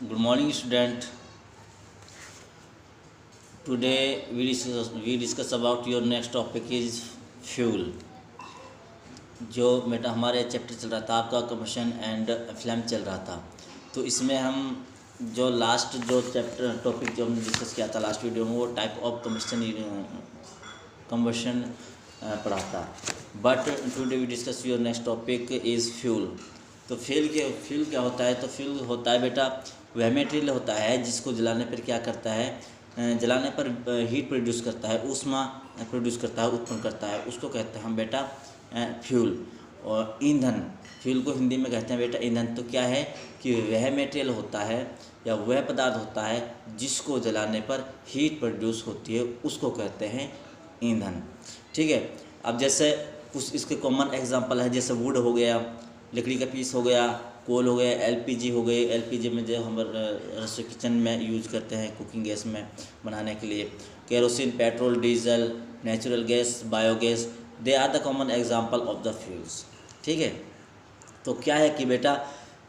Good morning, student. Today we discuss about your next topic is fuel. जो बेटा हमारे chapter चल रहा था आपका कम्बशन एंड फ्लैम चल रहा था, तो इसमें हम जो लास्ट जो चैप्टर टॉपिक जो हमने डिस्कस किया था लास्ट वीडियो में वो टाइप ऑफ कम्बशन पढ़ा था। But today we discuss your next topic is fuel. तो फ्यूल क्या होता है? तो फ्यूल होता है बेटा वह मटेरियल होता है जिसको जलाने पर क्या करता है, जलाने पर हीट प्रोड्यूस करता है, ऊष्मा प्रोड्यूस करता है, उत्पन्न करता है, उसको कहते हैं हम बेटा फ्यूल। और ईंधन, फ्यूल को हिंदी में कहते हैं बेटा ईंधन। तो क्या है कि वह मटेरियल होता है या वह पदार्थ होता है जिसको जलाने पर हीट प्रोड्यूस होती है, उसको कहते हैं ईंधन। ठीक है। अब जैसे कुछ इसके कॉमन एग्जांपल है, जैसे वुड हो गया, लकड़ी का पीस हो गया, कोल हो गया, एलपीजी हो गई। एलपीजी में जो हम रसोई किचन में यूज करते हैं कुकिंग गैस में बनाने के लिए। Kerosene, petrol, diesel, natural gas, biogas, they are the common example of the fuels. ठीक है। तो क्या है कि बेटा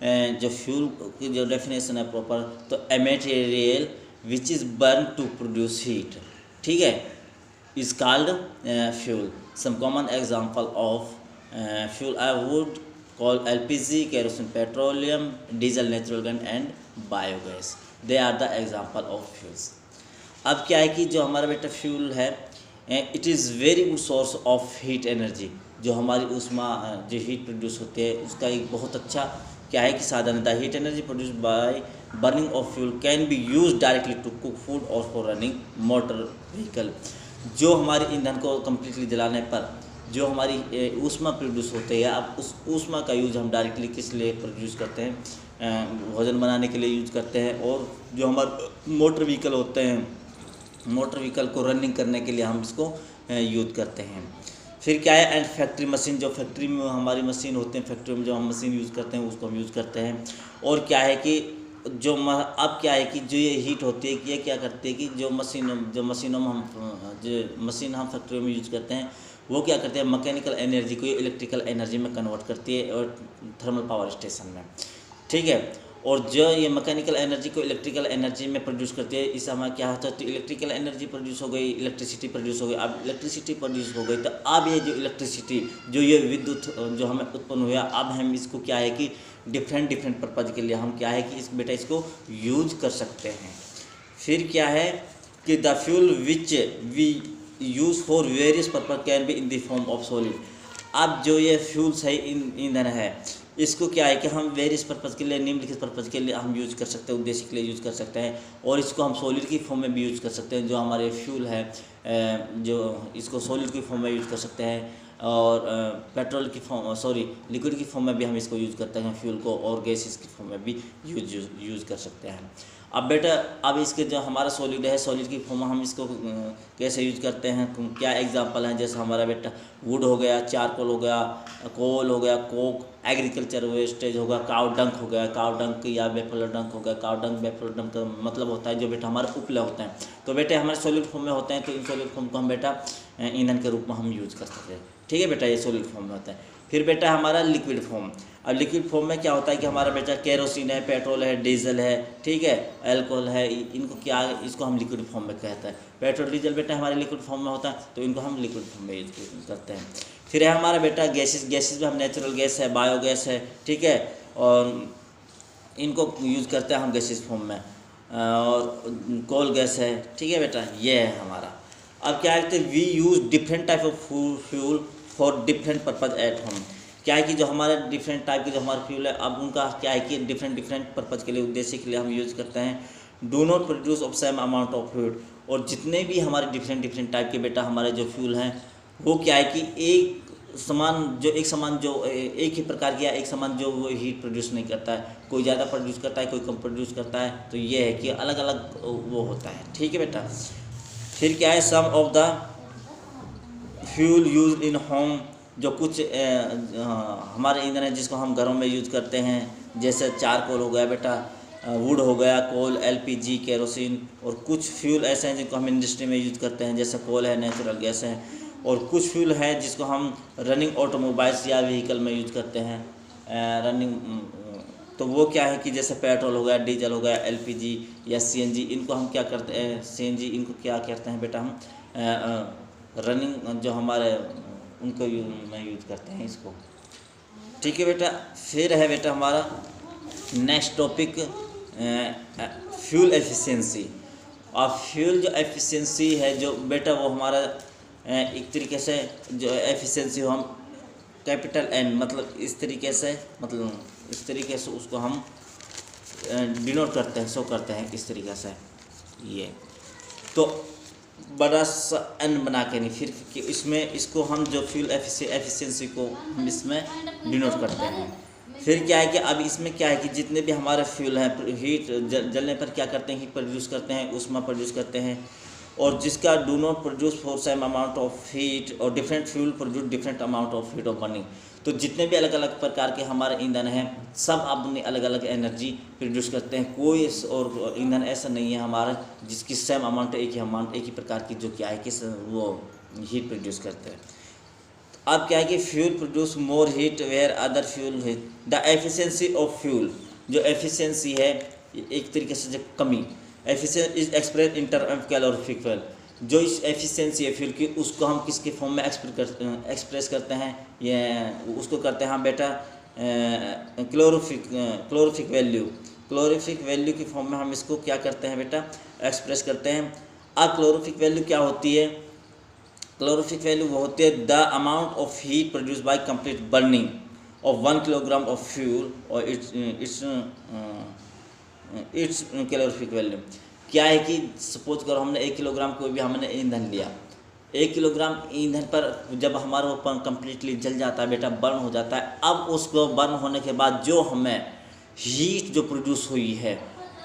जो फ्यूल की जो डेफिनेशन है प्रॉपर, तो a material which is burn to produce heat, ठीक है, is called fuel. Some common example of fuel I would call LPG, kerosene, petroleum, diesel, natural gas and biogas. They are the example of fuels. अब क्या है कि जो हमारा बेटा fuel है, it is very good source of heat energy. जो हमारी ऊष्मा जो हीट प्रोड्यूस होती है उसका एक बहुत अच्छा क्या है कि साधन है। The heat energy produce by burning of fuel can be use directly to cook food और फॉर रनिंग मोटर व्हीकल। जो हमारे ईंधन को कम्प्लीटली जलाने पर जो हमारी ऊष्मा प्रोड्यूस होती है, अब उस ऊष्मा का यूज हम डायरेक्टली किस लिए प्रोड्यूस करते हैं, भोजन बनाने के लिए यूज करते हैं। और जो हमारे मोटर व्हीकल होते हैं, मोटर व्हीकल को रनिंग करने के लिए हम इसको यूज करते हैं। फिर क्या है, एंड फैक्ट्री मशीन, जो फैक्ट्री में हमारी मशीन होते हैं, फैक्ट्री में जो हम मशीन यूज़ करते हैं उसको हम यूज़ करते हैं। और क्या है कि अब क्या है कि जो ये हीट होती है कि ये क्या करती है कि जो मशीनों में हम जो मशीन हम फैक्ट्रियों में यूज़ करते हैं वो क्या करते हैं, मैकेनिकल एनर्जी को इलेक्ट्रिकल एनर्जी में कन्वर्ट करती है और थर्मल पावर स्टेशन में। ठीक है। और जो ये मैकेनिकल एनर्जी को इलेक्ट्रिकल एनर्जी में प्रोड्यूस करती है, इस हमें क्या होता है, तो इलेक्ट्रिकल एनर्जी प्रोड्यूस हो गई, इलेक्ट्रिसिटी प्रोड्यूस हो गई। अब इलेक्ट्रिसिटी प्रोड्यूस हो गई तो अब ये जो इलेक्ट्रिसिटी जो ये विद्युत जो हमें उत्पन्न हुआ, अब हम इसको क्या है कि डिफरेंट पर्पज़ के लिए हम क्या है कि इस बेटा इसको यूज कर सकते हैं। फिर क्या है कि the fuel which we use for various purpose can be in the form of solid. अब जो ये फ्यूल्स है, ईंधन है, इसको क्या है कि हम वेरियस पर्पज़ के लिए, निम्नलिखित पर्पज़ के लिए हम यूज़ कर सकते हैं, उद्देश्य के लिए यूज़ कर सकते हैं। और इसको हम सॉलिड की फॉर्म में भी यूज़ कर सकते हैं। जो हमारे फ्यूल है जो इसको सॉलिड की फॉर्म में यूज़ कर सकते हैं, और पेट्रोल की फॉर्म लिक्विड की फॉर्म में भी हम इसको यूज़ करते हैं फ्यूल को, और गैसेस की फॉर्म में भी यूज़ कर सकते हैं। अब बेटा अब इसके जो हमारा सॉलिड है, सॉलिड की फॉर्म हम इसको कैसे यूज करते हैं, क्या एग्जांपल हैं, जैसे हमारा बेटा वुड हो गया, चारकोल हो गया, कोल हो गया, कोक, एग्रीकल्चर वेस्टेज हो गया, काव डंक हो गया, काव डंक या बेफलो डंक हो गया। काव डंक बेफलो डंक का मतलब होता है जो बेटा हमारे उपले होते हैं, तो बेटे हमारे सॉलिड फॉर्म में होते हैं। तो इन सॉलिड फॉर्म को हम बेटा ईंधन के रूप में हम यूज कर सकते हैं। ठीक है बेटा, ये सॉलिड फॉर्म में होता है। फिर बेटा हमारा लिक्विड फॉर्म, अब लिक्विड फॉर्म में क्या होता है कि हमारा बेटा केरोसिन है, पेट्रोल है, डीजल है, ठीक है, अल्कोहल है, इनको क्या, इसको हम लिक्विड फॉर्म में कहते हैं। पेट्रोल डीजल बेटा हमारे लिक्विड फॉर्म में होता है, तो इनको हम लिक्विड फॉर्म में यूज करते हैं। फिर है हमारा बेटा गैसेस में हम नेचुरल गैस है, बायोगैस है, ठीक है, और इनको यूज करते हैं हम गैसेस फॉर्म में। और कोल गैस है, ठीक है बेटा, ये है हमारा। अब क्या है, we use different type of fuel for different purpose at home. क्या है कि जो हमारे डिफरेंट टाइप के जो हमारे फ्यूल है, अब उनका क्या है कि डिफरेंट पर्पज़ के लिए, उद्देश्य के लिए हम यूज़ करते हैं। Do not produce of same amount of heat. और जितने भी हमारे डिफरेंट टाइप के बेटा हमारे जो फ्यूल हैं वो क्या है कि एक ही प्रकार की या एक समान जो वो हीट प्रोड्यूस नहीं करता है। कोई ज़्यादा प्रोड्यूस करता है, कोई कम प्रोड्यूस करता है। तो ये है कि अलग अलग वो होता है। ठीक है बेटा। फिर क्या है, sum of the fuel use in home, जो कुछ हमारे ईंधन है जिसको हम घरों में यूज़ करते हैं, जैसे चारकोल हो गया बेटा, वुड हो गया, कोल, एलपीजी, केरोसिन। और कुछ फ्यूल ऐसे हैं जिनको हम इंडस्ट्री में यूज़ करते हैं, जैसे कोल है, नेचुरल गैस है। और कुछ फ्यूल है जिसको हम रनिंग ऑटोमोबाइल्स या व्हीकल में यूज़ करते हैं, रनिंग तो वो क्या है कि जैसे पेट्रोल हो गया, डीजल हो गया, एलपीजी या सीएनजी, इनको हम क्या करते हैं, सीएनजी इनको क्या कहते हैं बेटा, हम रनिंग जो हमारे उनको में यूज करते हैं इसको। ठीक है बेटा। फिर है बेटा हमारा नेक्स्ट टॉपिक फ्यूल एफिशिएंसी। और फ्यूल जो एफिशिएंसी है जो बेटा वो हमारा एक तरीके से जो एफिशिएंसी हम कैपिटल एन मतलब इस तरीके से उसको हम डिनोट करते हैं, शो करते हैं इस तरीके से। ये तो बड़ा सा एन बना के नहीं, फिर कि इसमें इसको हम जो फ्यूल एफिशिएंसी को हम इसमें डिनोट करते हैं। फिर क्या है कि अब इसमें क्या है कि जितने भी हमारे फ्यूल हैं, हीट जलने पर क्या करते हैं, हीट प्रोड्यूस करते हैं, ऊष्मा प्रोड्यूस करते हैं, और जिसका do not produce for same amount of heat, और different fuel produce different amount of heat of burning. तो जितने भी अलग अलग प्रकार के हमारे ईंधन हैं सब अपनी अलग अलग एनर्जी प्रोड्यूस करते हैं। कोई और ईंधन ऐसा नहीं है हमारा जिसकी सेम अमाउंट एक ही प्रकार की जो क्या है कि वो हीट प्रोड्यूस करते हैं। अब क्या है कि fuel produce more heat where other fuel heat. The efficiency of fuel, जो एफिशिएंसी है एक तरीके से जो कमी, efficiency is express in term of calorific fuel. जो इस एफिशिएंसी है फ्यूल की उसको हम किसके फॉर्म में एक्सप्रेस करते हैं, ये उसको करते हैं हम बेटा क्लोरीफिक वैल्यू की फॉर्म में हम इसको क्या करते हैं बेटा, एक्सप्रेस करते हैं। अब क्लोरीफिक वैल्यू क्या होती है, क्लोरीफिक वैल्यू वो होती है the amount of heat produce by complete burning of 1 kilogram of fuel और इट्स कैलोरीफिक वैल्यू। क्या है कि सपोज करो हमने 1 किलोग्राम कोई भी हमने ईंधन लिया, 1 किलोग्राम ईंधन पर जब हमारा वो कम्प्लीटली जल जाता है बेटा, बर्न हो जाता है, अब उसको बर्न होने के बाद जो हमें हीट जो प्रोड्यूस हुई है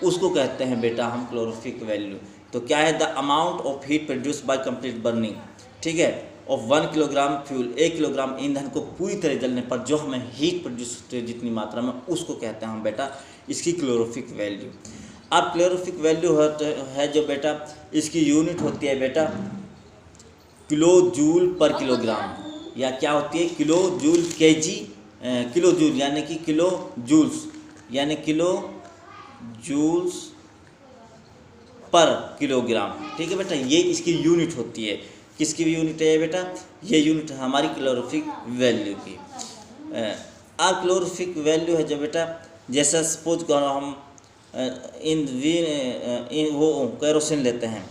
उसको कहते हैं बेटा हम क्लोरीफिक वैल्यू। तो क्या है, the amount of heat produce by complete burning, ठीक है, ऑफ 1 किलोग्राम फ्यूल, 1 किलोग्राम ईंधन को पूरी तरह जलने पर जो हमें हीट प्रोड्यूस होती है जितनी मात्रा में, उसको कहते हैं हम बेटा इसकी क्लोरीफिक वैल्यू। अब क्लोरीफिक वैल्यू है जो बेटा इसकी यूनिट होती है बेटा किलो जूल पर किलोग्राम, या क्या होती है kilo joule KG, kilo joule यानी कि किलो जूल्स यानी किलो जूल्स पर किलोग्राम। ठीक है बेटा, ये इसकी यूनिट होती है। किसकी यूनिट है बेटा, ये यूनिट हमारी क्लोरीफिक वैल्यू की। अब क्लोरीफिक वैल्यू है जो बेटा, जैसा सपोज करो हम वो केरोसिन लेते हैं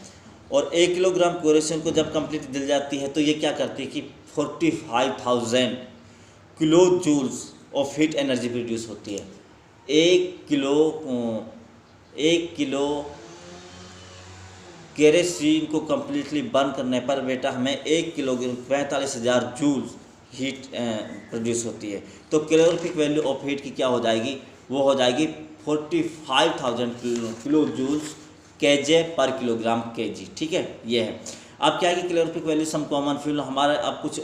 और 1 किलोग्राम केरोसिन को जब कंप्लीट जल जाती है तो ये क्या करती है कि 45,000 kilo joules of heat energy produce होती है। 1 किलो केरोसिन को कम्प्लीटली बर्न करने पर बेटा हमें 1 किलोग्राम 45,000 जूल्स हीट प्रोड्यूस होती है। तो कैलोरीफिक वैल्यू ऑफ हीट की क्या हो जाएगी, वो हो जाएगी 45,000 किलो जूल्स केजे पर किलोग्राम केजी। ठीक है, ये है। अब क्या है कि calorific value some common fuel हमारा, अब कुछ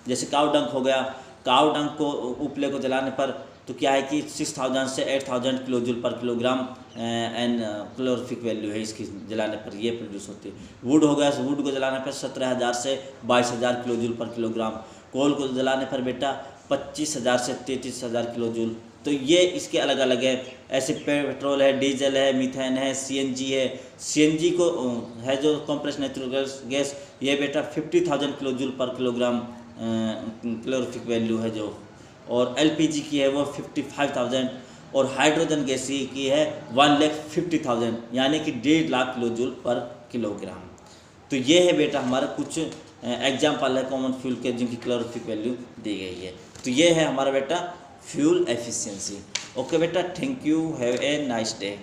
जैसे काऊ डंक हो गया, काऊ डंक को उपले को जलाने पर तो क्या है कि 6,000 से 8,000 किलो जूल पर किलोग्राम एंड कैलोरीफिक वैल्यू है इसकी, जलाने पर ये प्रोड्यूस होती है। वुड हो गया, वुड को जलाने पर 17,000 से 22,000 किलो जूल पर किलोग्राम। कोल को जलाने पर बेटा 25,000 से 33,000 किलो जूल। तो ये इसके अलग अलग है। ऐसे पेट्रोल है, डीजल है, मीथेन है, सीएनजी है। सीएनजी को है जो कंप्रेस्ड नेचुरल गैस, ये बेटा 50,000 किलो जूल पर किलोग्राम कैलोरीफिक वैल्यू है जो, और एलपीजी की है वो 55,000, और हाइड्रोजन गैस की है 1,50,000 यानी कि 1.5 लाख किलो जूल पर किलोग्राम। तो ये है बेटा हमारा कुछ एग्जाम्पल है कॉमन फ्यूल के जिनकी कैलोरीफिक वैल्यू दी गई है। तो ये है हमारा बेटा फ्यूल एफिशिएंसी। ओके बेटा, thank you, have a nice day.